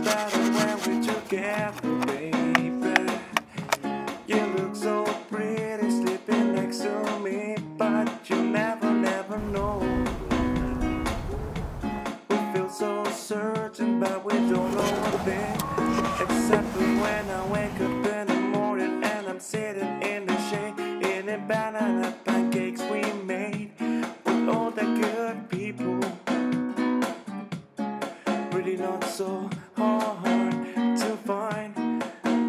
better when we're together, baby. You look so pretty sleeping next to me, but you never know. We feel so certain, but we don't know a thing. Except when I wake up in the morning and I'm sitting in the shade, eating banana pancakes we made with all the good people. Really not so hard to find.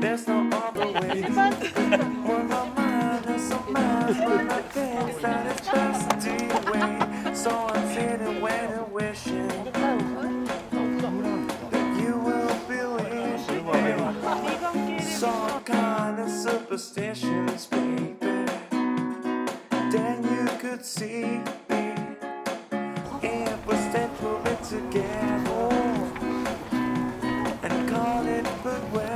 There's no other way. When my mind is so mad, when I think that it's best to wait. So I'm sitting waiting, wishing that you will believe me. Some kind of superstitions, baby. Then you could see me if we stay through it together and call it good way.